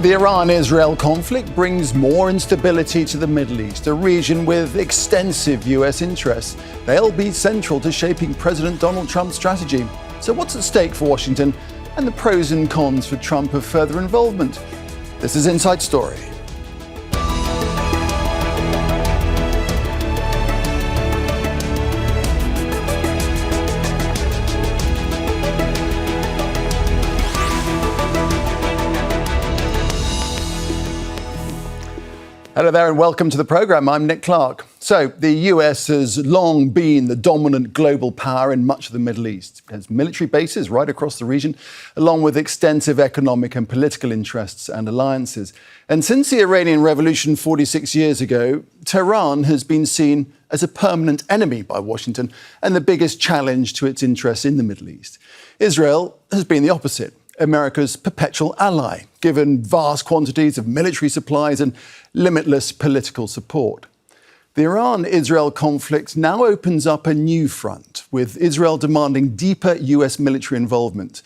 The Iran-Israel conflict brings more instability to the Middle East, a region with extensive US interests. They'll be central to shaping President Donald Trump's strategy. So what's at stake for Washington, and the pros and cons for Trump of further involvement? This is Inside Story. Hello there and welcome to the programme. I'm Nick Clark. So, the US has long been the dominant global power in much of the Middle East. It has military bases right across the region, along with extensive economic and political interests and alliances. And since the Iranian Revolution 46 years ago, Tehran has been seen as a permanent enemy by Washington and the biggest challenge to its interests in the Middle East. Israel has been the opposite. America's perpetual ally, given vast quantities of military supplies and limitless political support. The Iran-Israel conflict now opens up a new front, with Israel demanding deeper US military involvement.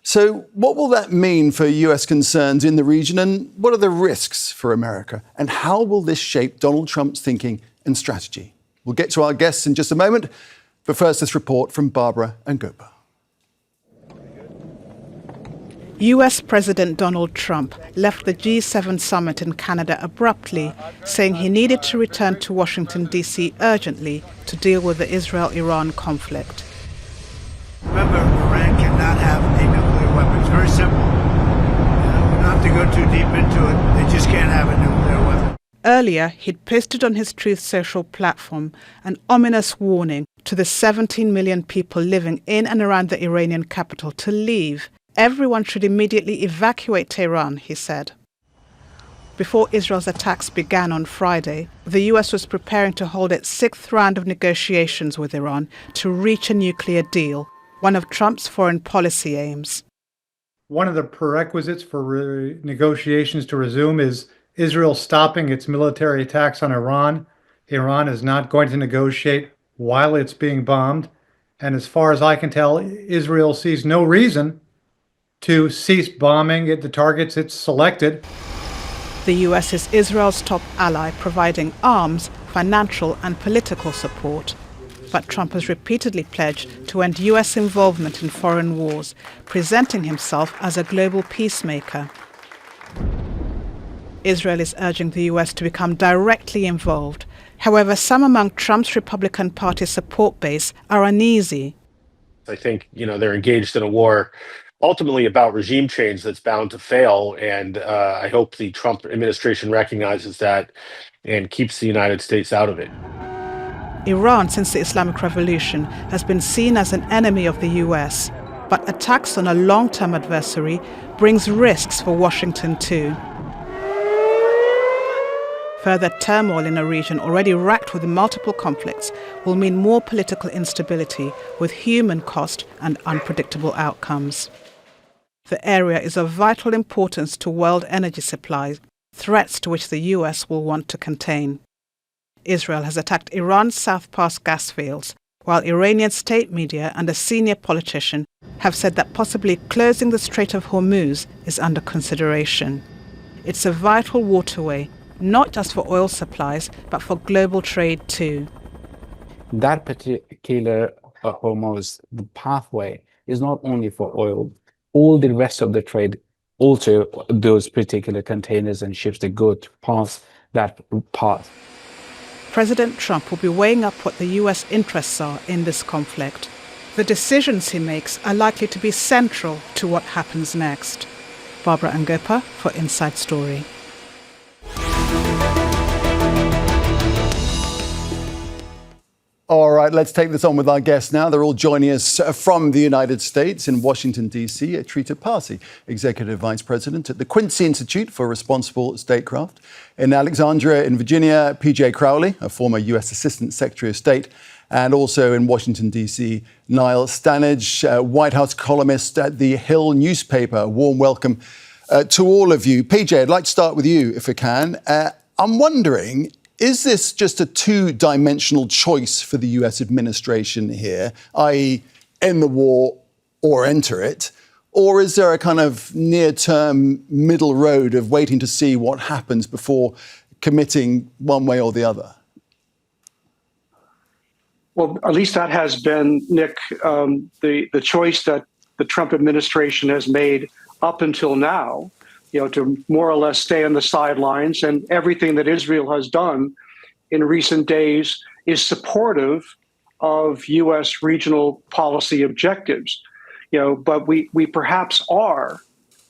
So what will that mean for US concerns in the region, and what are the risks for America? And how will this shape Donald Trump's thinking and strategy? We'll get to our guests in just a moment, but first this report from Barbara Angopa. US President Donald Trump left the G7 summit in Canada abruptly, saying he needed to return to Washington, D.C. urgently to deal with the Israel-Iran conflict. Remember, Iran cannot have a nuclear weapon. It's very simple. We don't have to go too deep into it. They just can't have a nuclear weapon. Earlier, he'd posted on his Truth Social platform an ominous warning to the 17 million people living in and around the Iranian capital to leave. Everyone should immediately evacuate Tehran, he said. Before Israel's attacks began on Friday, the US was preparing to hold its sixth round of negotiations with Iran to reach a nuclear deal, one of Trump's foreign policy aims. One of the prerequisites for negotiations to resume is Israel stopping its military attacks on Iran. Iran is not going to negotiate while it's being bombed. And as far as I can tell, Israel sees no reason to cease bombing the targets it's selected. The US is Israel's top ally, providing arms, financial and political support. But Trump has repeatedly pledged to end US involvement in foreign wars, presenting himself as a global peacemaker. Israel is urging the US to become directly involved. However, some among Trump's Republican Party support base are uneasy. I think, they're engaged in a war ultimately about regime change that's bound to fail. And I hope the Trump administration recognizes that and keeps the United States out of it. Iran, since the Islamic Revolution, has been seen as an enemy of the US. But attacks on a long-term adversary brings risks for Washington too. Further turmoil in a region already racked with multiple conflicts will mean more political instability with human cost and unpredictable outcomes. The area is of vital importance to world energy supplies, threats to which the US will want to contain. Israel has attacked Iran's South Pass gas fields, while Iranian state media and a senior politician have said that possibly closing the Strait of Hormuz is under consideration. It's a vital waterway, not just for oil supplies, but for global trade too. That particular Hormuz, the pathway, is not only for oil. All the rest of the trade, also those particular containers and ships that go past that path. President Trump will be weighing up what the US interests are in this conflict. The decisions he makes are likely to be central to what happens next. Barbara Angopa for Inside Story. All right, let's take this on with our guests now. They're all joining us from the United States in Washington, D.C. Trita Parsi, Executive Vice President at the Quincy Institute for Responsible Statecraft. In Alexandria, in Virginia, P.J. Crowley, a former U.S. Assistant Secretary of State. And also in Washington, D.C., Niall Stanage, White House columnist at The Hill newspaper. A warm welcome to all of you. P.J., I'd like to start with you, if I can. I'm wondering, is this just a two-dimensional choice for the US administration here, i.e. end the war or enter it? Or is there a kind of near-term middle road of waiting to see what happens before committing one way or the other? Well, at least that has been, Nick, the choice that the Trump administration has made up until now, to more or less stay on the sidelines. And everything that Israel has done in recent days is supportive of U.S. regional policy objectives. But we perhaps are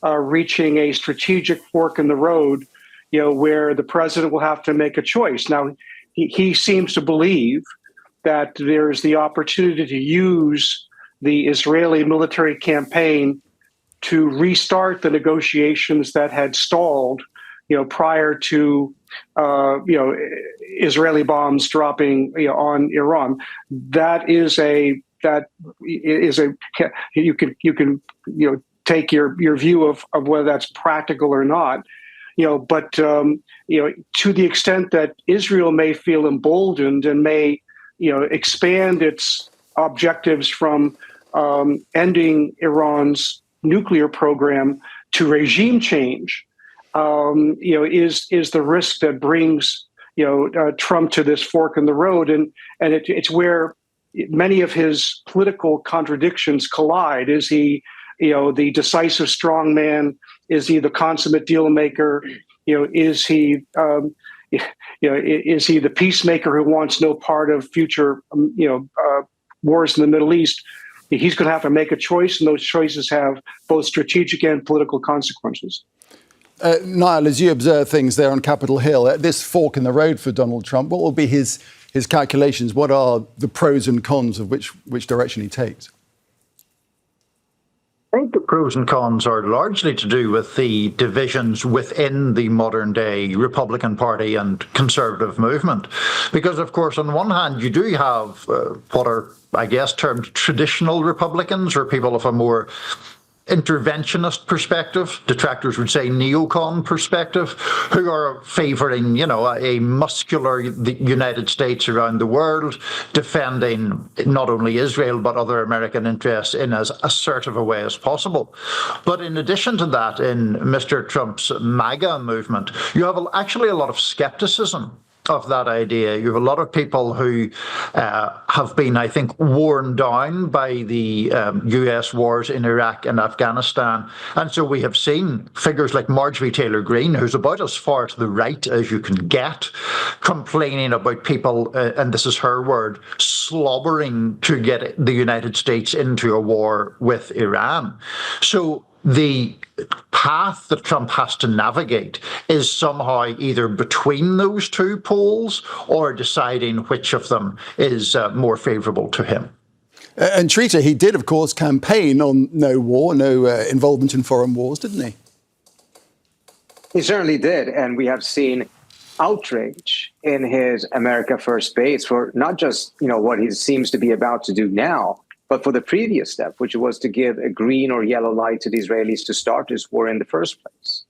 reaching a strategic fork in the road, where the president will have to make a choice. Now, he seems to believe that there's the opportunity to use the Israeli military campaign to restart the negotiations that had stalled, prior to, Israeli bombs dropping on Iran. You can take your view of whether that's practical or not. But to the extent that Israel may feel emboldened and may expand its objectives from ending Iran's nuclear program to regime change, is the risk that brings Trump to this fork in the road, and it's where many of his political contradictions collide. Is he, the decisive strong man? Is he the consummate deal maker? Is he the peacemaker who wants no part of future, wars in the Middle East? He's going to have to make a choice, and those choices have both strategic and political consequences. Niall, as you observe things there on Capitol Hill, at this fork in the road for Donald Trump, what will be his calculations? What are the pros and cons of which direction he takes? I think the pros and cons are largely to do with the divisions within the modern day Republican Party and conservative movement. Because, of course, on the one hand, you do have what are, I guess, termed traditional Republicans, or people of a more interventionist perspective, detractors would say neocon perspective, who are favouring, a muscular United States around the world, defending not only Israel but other American interests in as assertive a way as possible. But in addition to that, in Mr. Trump's MAGA movement, you have actually a lot of skepticism of that idea. You have a lot of people who have been, I think, worn down by the US wars in Iraq and Afghanistan. And so we have seen figures like Marjorie Taylor Greene, who's about as far to the right as you can get, complaining about people, and this is her word, slobbering to get the United States into a war with Iran. So the path that Trump has to navigate is somehow either between those two poles or deciding which of them is more favourable to him. And Trita, he did, of course, campaign on no war, no involvement in foreign wars, didn't he? He certainly did. And we have seen outrage in his America First base for not just, what he seems to be about to do now, but for the previous step, which was to give a green or yellow light to the Israelis to start this war in the first place.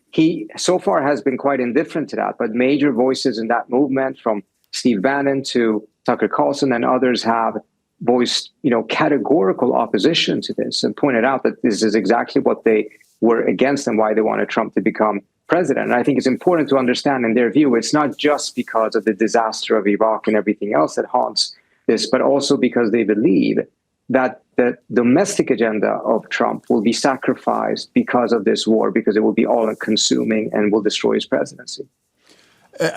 He so far has been quite indifferent to that, but major voices in that movement, from Steve Bannon to Tucker Carlson and others, have voiced, categorical opposition to this and pointed out that this is exactly what they were against and why they wanted Trump to become president. And I think it's important to understand, in their view, it's not just because of the disaster of Iraq and everything else that haunts this, but also because they believe that the domestic agenda of Trump will be sacrificed because of this war, because it will be all-consuming and will destroy his presidency.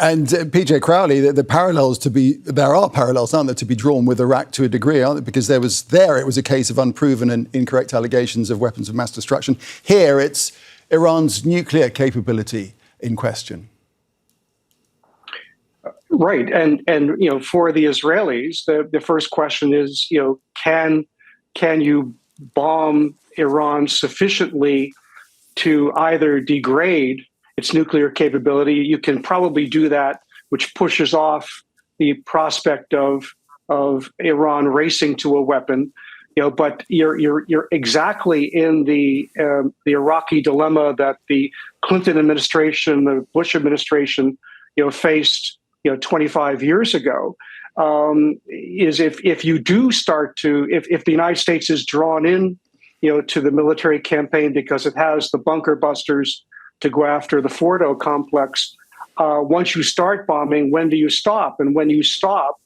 And PJ Crowley, there are parallels, aren't there, to be drawn with Iraq to a degree, aren't there? Because it was a case of unproven and incorrect allegations of weapons of mass destruction. Here, it's Iran's nuclear capability in question. Right. And for the Israelis, the first question is, can you bomb Iran sufficiently to either degrade its nuclear capability? You can probably do that, which pushes off the prospect of Iran racing to a weapon. But you're exactly in the Iraqi dilemma that the Clinton administration, the Bush administration, faced 25 years ago, is if you do start to, if the United States is drawn in, to the military campaign because it has the bunker busters to go after the Fordo complex. Once you start bombing, when do you stop? And when you stop,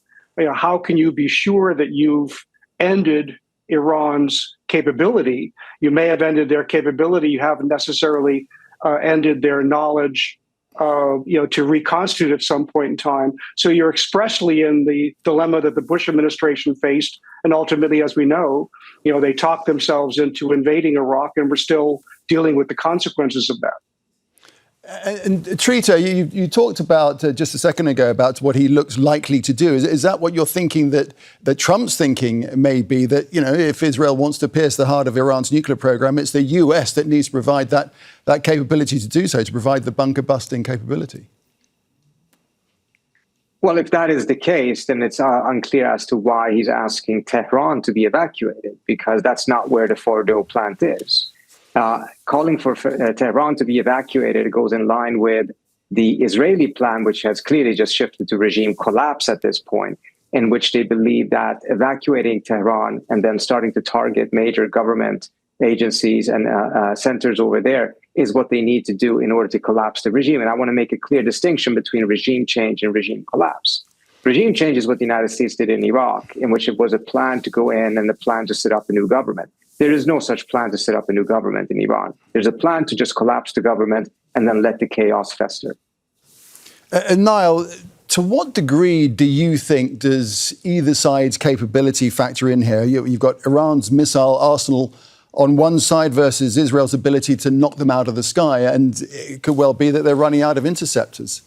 how can you be sure that you've ended Iran's capability? You may have ended their capability. You haven't necessarily ended their knowledge, to reconstitute at some point in time. So you're expressly in the dilemma that the Bush administration faced. And ultimately, as we know, they talked themselves into invading Iraq, and we're still dealing with the consequences of that. And Trita, you talked about just a second ago about what he looks likely to do. Is that what you're thinking that Trump's thinking may be, that, if Israel wants to pierce the heart of Iran's nuclear program, it's the US that needs to provide that capability to do so, to provide the bunker busting capability? Well, if that is the case, then it's unclear as to why he's asking Tehran to be evacuated, because that's not where the Fordo plant is. Calling for Tehran to be evacuated goes in line with the Israeli plan, which has clearly just shifted to regime collapse at this point, in which they believe that evacuating Tehran and then starting to target major government agencies and centers over there is what they need to do in order to collapse the regime. And I want to make a clear distinction between regime change and regime collapse. Regime change is what the United States did in Iraq, in which it was a plan to go in and a plan to set up a new government. There is no such plan to set up a new government in Iran. There's a plan to just collapse the government and then let the chaos fester. Niall, to what degree do you think does either side's capability factor in here? You've got Iran's missile arsenal on one side versus Israel's ability to knock them out of the sky, and it could well be that they're running out of interceptors.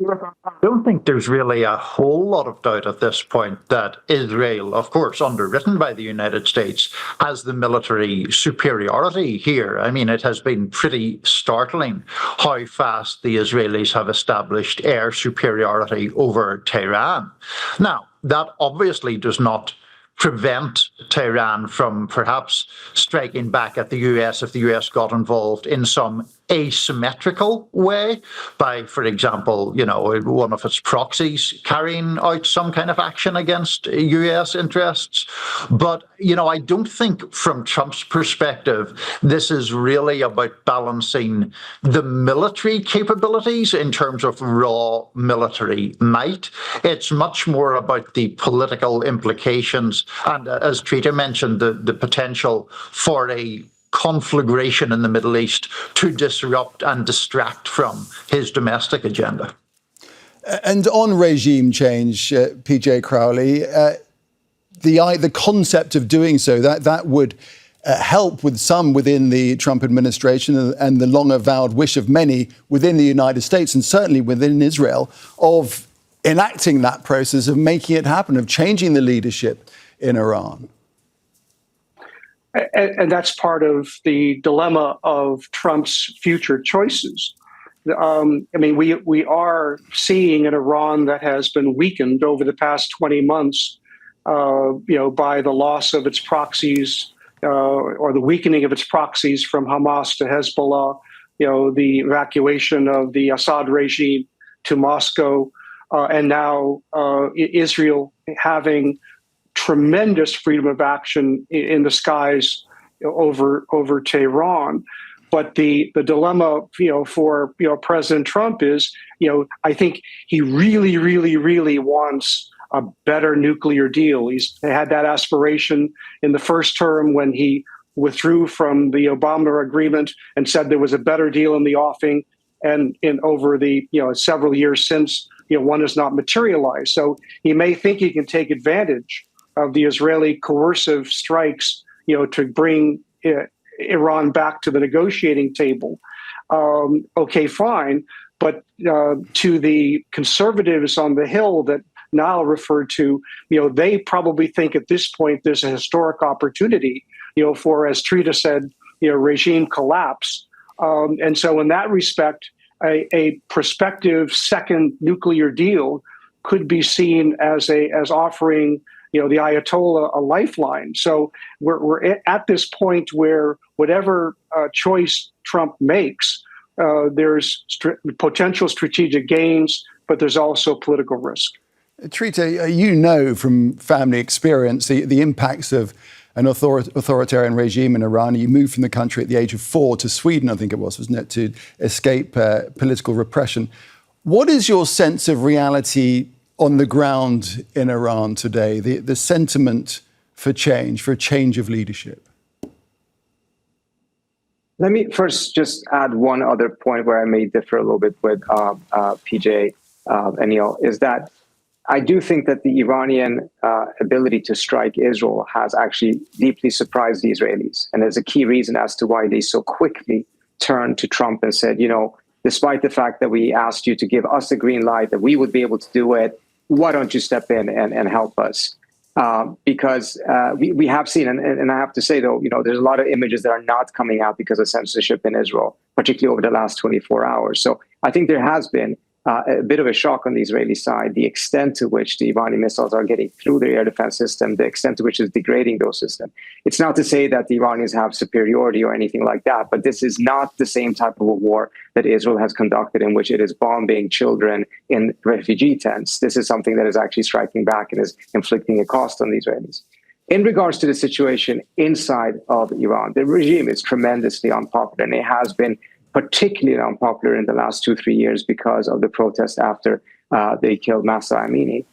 I don't think there's really a whole lot of doubt at this point that Israel, of course, underwritten by the United States, has the military superiority here. I mean, it has been pretty startling how fast the Israelis have established air superiority over Tehran. Now, that obviously does not prevent Tehran from perhaps striking back at the US if the US got involved in some asymmetrical way by, for example, one of its proxies carrying out some kind of action against US interests. But, I don't think from Trump's perspective, this is really about balancing the military capabilities in terms of raw military might. It's much more about the political implications. And as Trita mentioned, the potential for a conflagration in the Middle East to disrupt and distract from his domestic agenda. And on regime change, PJ Crowley, the concept of doing so, that would help with some within the Trump administration and the long avowed wish of many within the United States and certainly within Israel of enacting that process, of making it happen, of changing the leadership in Iran. And that's part of the dilemma of Trump's future choices. We are seeing an Iran that has been weakened over the past 20 months, by the loss of its proxies or the weakening of its proxies from Hamas to Hezbollah, the evacuation of the Assad regime to Moscow, and now Israel having tremendous freedom of action in the skies over Tehran. But the dilemma, for President Trump is, I think he really, really, really wants a better nuclear deal. He's had that aspiration in the first term when he withdrew from the Obama agreement and said there was a better deal in the offing, and over the several years since, one has not materialized. So he may think he can take advantage of the Israeli coercive strikes, to bring Iran back to the negotiating table. Okay, fine. But to the conservatives on the Hill that Niall referred to, they probably think at this point there's a historic opportunity, for, as Trita said, regime collapse. And so in that respect, a prospective second nuclear deal could be seen as offering the Ayatollah a lifeline. So we're at this point where whatever choice Trump makes, there's potential strategic gains, but there's also political risk. Trita, from family experience the impacts of an authoritarian regime in Iran. You moved from the country at the age of 4 to Sweden, I think it wasn't it, to escape political repression. What is your sense of reality on the ground in Iran today, the sentiment for a change of leadership? Let me first just add one other point where I may differ a little bit with PJ and Neil, is that I do think that the Iranian ability to strike Israel has actually deeply surprised the Israelis. And there's a key reason as to why they so quickly turned to Trump and said, despite the fact that we asked you to give us a green light, that we would be able to do it, why don't you step in and help us? Because we have seen, and I have to say, though, there's a lot of images that are not coming out because of censorship in Israel, particularly over the last 24 hours. So I think there has been a bit of a shock on the Israeli side, the extent to which the Iranian missiles are getting through their air defense system, the extent to which it's degrading those systems. It's not to say that the Iranians have superiority or anything like that, but this is not the same type of a war that Israel has conducted in which it is bombing children in refugee tents. This is something that is actually striking back and is inflicting a cost on the Israelis. In regards to the situation inside of Iran, the regime is tremendously unpopular, and it has been particularly unpopular in the last 2-3 years because of the protests after they killed Mahsa Amini.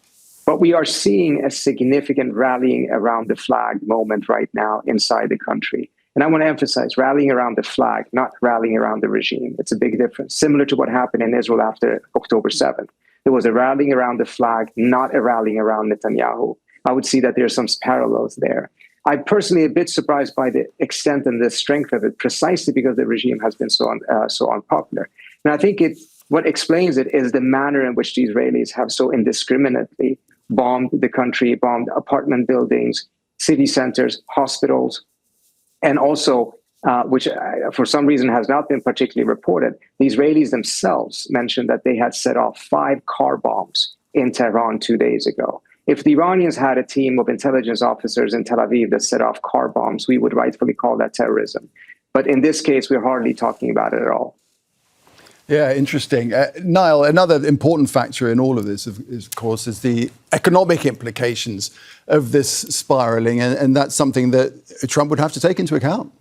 But we are seeing a significant rallying around the flag moment right now inside the country. And I want to emphasize rallying around the flag, not rallying around the regime. It's a big difference, similar to what happened in Israel after October 7th. There was a rallying around the flag, not a rallying around Netanyahu. I would see that there are some parallels there. I'm personally a bit surprised by the extent and the strength of it, precisely because the regime has been so unpopular. And I think what explains it is the manner in which the Israelis have so indiscriminately bombed the country, bombed apartment buildings, city centers, hospitals, and also, which for some reason has not been particularly reported, the Israelis themselves mentioned that they had set off 5 car bombs in Tehran 2 days ago. If the Iranians had a team of intelligence officers in Tel Aviv that set off car bombs, we would rightfully call that terrorism. But in this case, we're hardly talking about it at all. Yeah, interesting. Niall, another important factor in all of this, of course, is the economic implications of this spiraling, and that's something that Trump would have to take into account.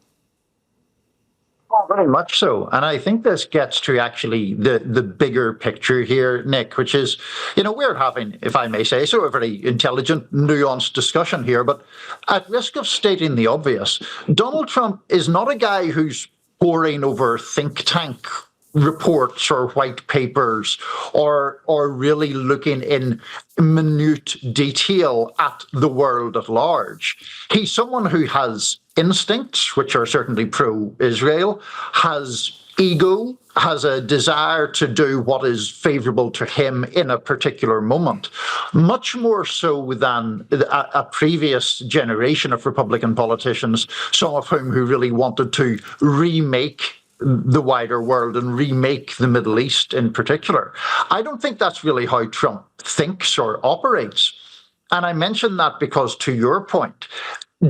Oh, very much so. And I think this gets to actually the bigger picture here, Nick, which is, we're having, if I may say so, a very intelligent, nuanced discussion here. But at risk of stating the obvious, Donald Trump is not a guy who's poring over think tank reports or white papers or really looking in minute detail at the world at large. He's someone who has instincts, which are certainly pro-Israel, has ego, has a desire to do what is favorable to him in a particular moment, much more so than a previous generation of Republican politicians, some of whom who really wanted to remake the wider world and remake the Middle East in particular. I don't think that's really how Trump thinks or operates. And I mention that because, to your point,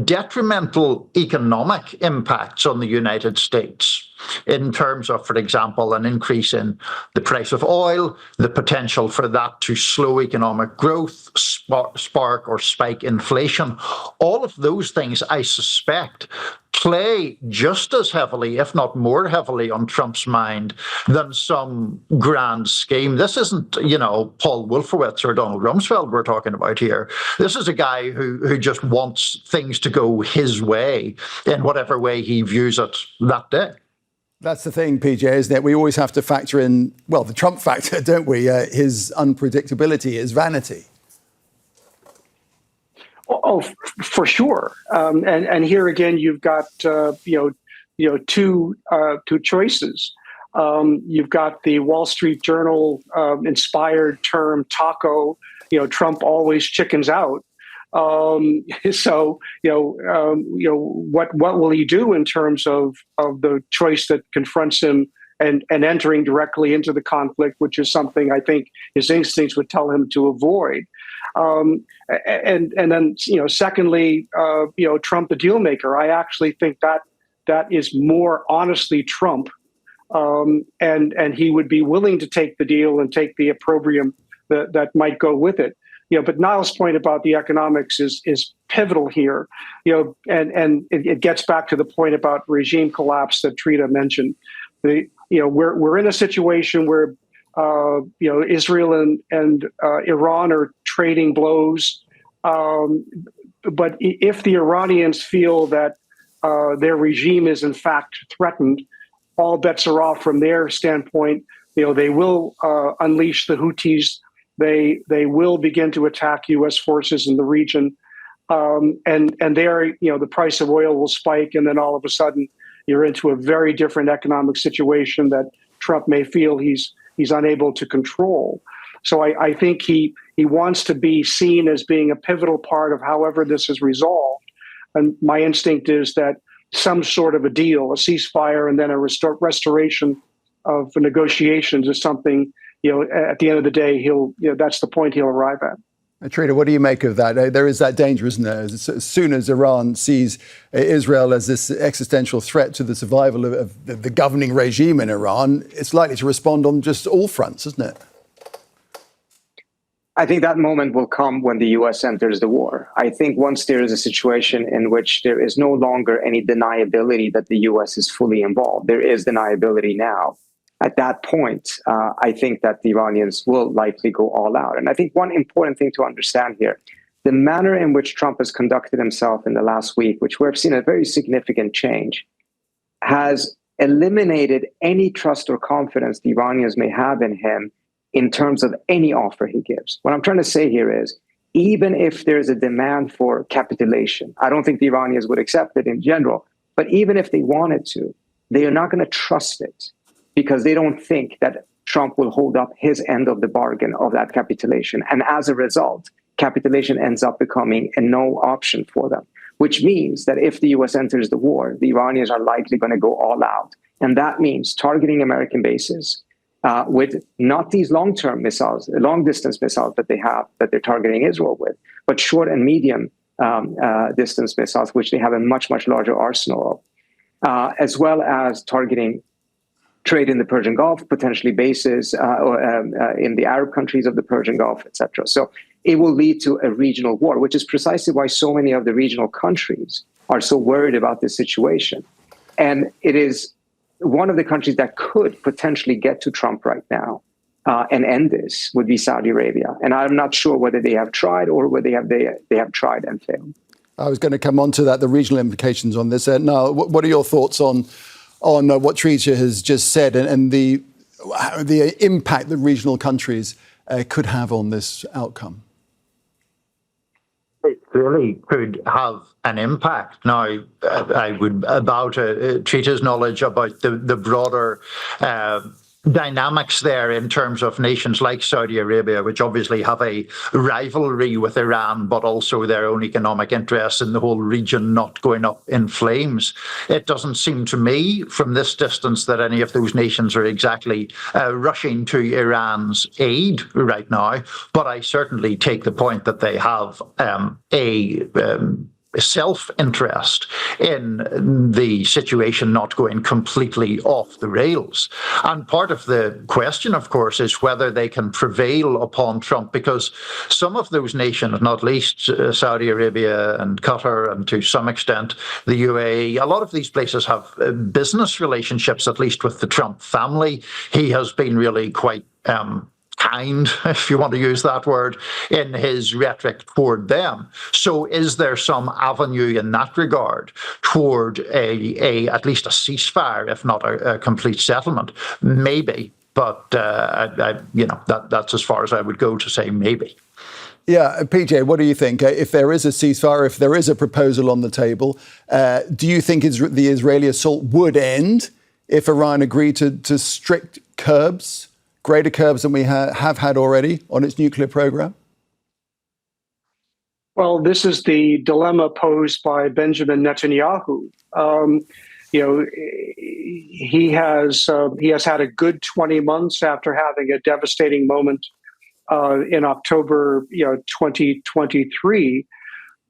detrimental economic impacts on the United States in terms of, for example, an increase in the price of oil, the potential for that to slow economic growth, spark or spike inflation. All of those things, I suspect, play just as heavily, if not more heavily, on Trump's mind than some grand scheme. This isn't, Paul Wolfowitz or Donald Rumsfeld we're talking about here. This is a guy who just wants things to go his way in whatever way he views it that day. That's the thing, PJ, isn't it? We always have to factor in, the Trump factor, don't we? His unpredictability, his vanity. Oh, for sure. And here again, you've got two choices. You've got the Wall Street Journal inspired term taco. Trump always chickens out. So what will he do in terms of the choice that confronts him and entering directly into the conflict, which is something I think his instincts would tell him to avoid. And then, secondly, Trump, the deal maker, I actually think that is more honestly Trump. And he would be willing to take the deal and take the opprobrium that might go with it. But Niall's point about the economics is pivotal here. And it gets back to the point about regime collapse that Trita mentioned. We're in a situation where Israel and Iran are trading blows. But if the Iranians feel that their regime is in fact threatened, all bets are off from their standpoint. They will unleash the Houthis. They will begin to attack U.S. forces in the region, and there, the price of oil will spike, and then all of a sudden, you're into a very different economic situation that Trump may feel he's unable to control. So I think he wants to be seen as being a pivotal part of however this is resolved. And my instinct is that some sort of a deal, a ceasefire, and then a restoration of negotiations is something, at the end of the day, that's the point he'll arrive at. Trita, what do you make of that? There is that danger, isn't there? As soon as Iran sees Israel as this existential threat to the survival of the governing regime in Iran, it's likely to respond on just all fronts, isn't it? I think that moment will come when the U.S. enters the war. I think once there is a situation in which there is no longer any deniability that the U.S. is fully involved, there is deniability now. At that point, I think that the Iranians will likely go all out. And I think one important thing to understand here, the manner in which Trump has conducted himself in the last week, which we've seen a very significant change, has eliminated any trust or confidence the Iranians may have in him in terms of any offer he gives. What I'm trying to say here is, even if there's a demand for capitulation, I don't think the Iranians would accept it in general, but even if they wanted to, they are not going to trust it because they don't think that Trump will hold up his end of the bargain of that capitulation. And as a result, capitulation ends up becoming a no option for them, which means that if the US enters the war, the Iranians are likely going to go all out. And that means targeting American bases, with not these long-term missiles, long-distance missiles that they have, that they're targeting Israel with, but short and medium distance missiles, which they have a much, much larger arsenal of, as well as targeting trade in the Persian Gulf, potentially bases in the Arab countries of the Persian Gulf, etc. So it will lead to a regional war, which is precisely why so many of the regional countries are so worried about this situation. And it is one of the countries that could potentially get to Trump right now and end this would be Saudi Arabia. And I'm not sure whether they have tried or whether they have tried and failed. I was going to come on to that, the regional implications on this. Now, what are your thoughts on what Trita has just said and the impact that regional countries could have on this outcome? It really could have an impact. Now, I would about Trita's knowledge about the broader dynamics there in terms of nations like Saudi Arabia, which obviously have a rivalry with Iran, but also their own economic interests in the whole region not going up in flames. It doesn't seem to me from this distance that any of those nations are exactly rushing to Iran's aid right now, but I certainly take the point that they have a self-interest in the situation not going completely off the rails. And part of the question, of course, is whether they can prevail upon Trump, because some of those nations, not least Saudi Arabia and Qatar, and to some extent the UAE, a lot of these places have business relationships, at least with the Trump family. He has been really quite kind, if you want to use that word, in his rhetoric toward them. So is there some avenue in that regard toward at least a ceasefire, if not a complete settlement? Maybe, but that's as far as I would go to say maybe. Yeah, PJ, what do you think? If there is a ceasefire, if there is a proposal on the table, do you think the Israeli assault would end if Iran agreed to strict curbs, greater curbs than we have had already on its nuclear program? Well, this is the dilemma posed by Benjamin Netanyahu. He has had a good 20 months after having a devastating moment in October, 2023,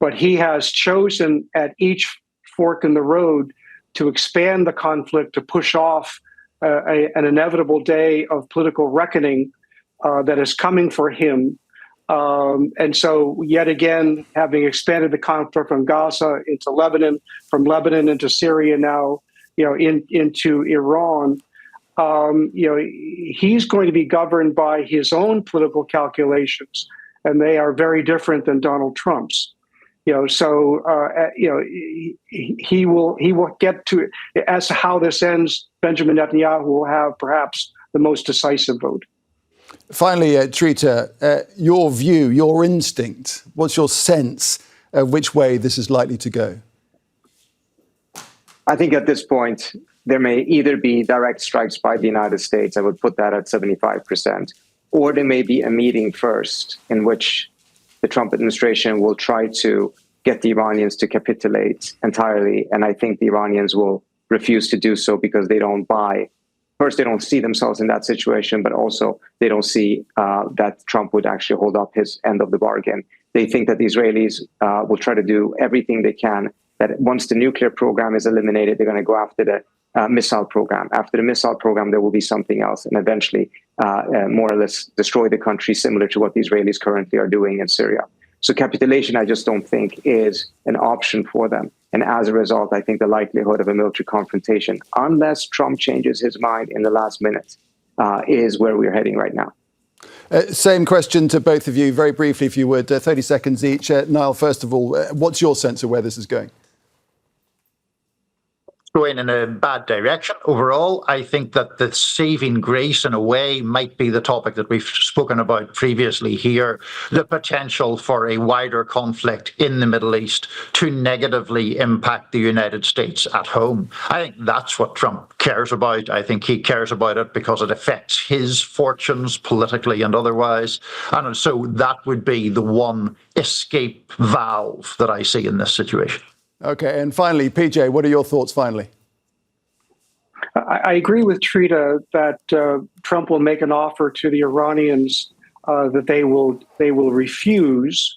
but he has chosen at each fork in the road to expand the conflict, to push off an inevitable day of political reckoning that is coming for him. And so, yet again, having expanded the conflict from Gaza into Lebanon, from Lebanon into Syria now, into Iran, he's going to be governed by his own political calculations, and they are very different than Donald Trump's. He will get to, as to how this ends, Benjamin Netanyahu will have perhaps the most decisive vote. Finally, Trita, your view, your instinct, what's your sense of which way this is likely to go? I think at this point, there may either be direct strikes by the United States, I would put that at 75%, or there may be a meeting first in which the Trump administration will try to get the Iranians to capitulate entirely. And I think the Iranians will refuse to do so because they don't buy. First, they don't see themselves in that situation, but also they don't see that Trump would actually hold up his end of the bargain. They think that the Israelis will try to do everything they can, that once the nuclear program is eliminated, they're going to go after the missile program. After the missile program, there will be something else, and eventually more or less destroy the country, similar to what the Israelis currently are doing in Syria. So capitulation, I just don't think, is an option for them. And as a result, I think the likelihood of a military confrontation, unless Trump changes his mind in the last minute, is where we're heading right now. Same question to both of you, very briefly, if you would, 30 seconds each. Niall, first of all, what's your sense of where this is going? Going in a bad direction overall. I think that the saving grace in a way might be the topic that we've spoken about previously here, the potential for a wider conflict in the Middle East to negatively impact the United States at home. I think that's what Trump cares about. I think he cares about it because it affects his fortunes politically and otherwise. And so that would be the one escape valve that I see in this situation. Okay, and finally, PJ, what are your thoughts finally? I agree with Trita that Trump will make an offer to the Iranians that they will refuse,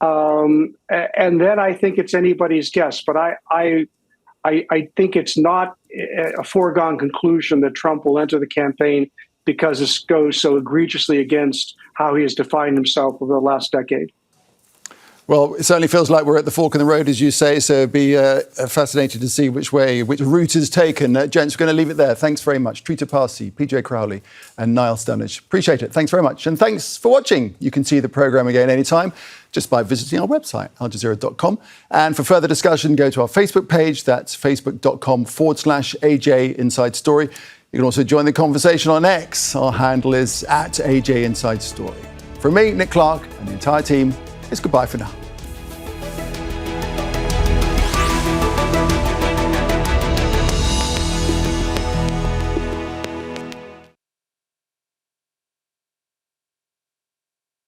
and then I think it's anybody's guess. But I think it's not a foregone conclusion that Trump will enter the campaign because this goes so egregiously against how he has defined himself over the last decade. Well, it certainly feels like we're at the fork in the road, as you say, so it'd be fascinating to see which route is taken. Gents, we're going to leave it there. Thanks very much. Trita Parsi, PJ Crowley and Niall Stunnage. Appreciate it. Thanks very much. And thanks for watching. You can see the programme again anytime just by visiting our website, aljazeera.com. And for further discussion, go to our Facebook page. That's facebook.com/AJ Inside Story. You can also join the conversation on X. Our handle is @AJ Inside Story. From me, Nick Clark, and the entire team, it's goodbye for now.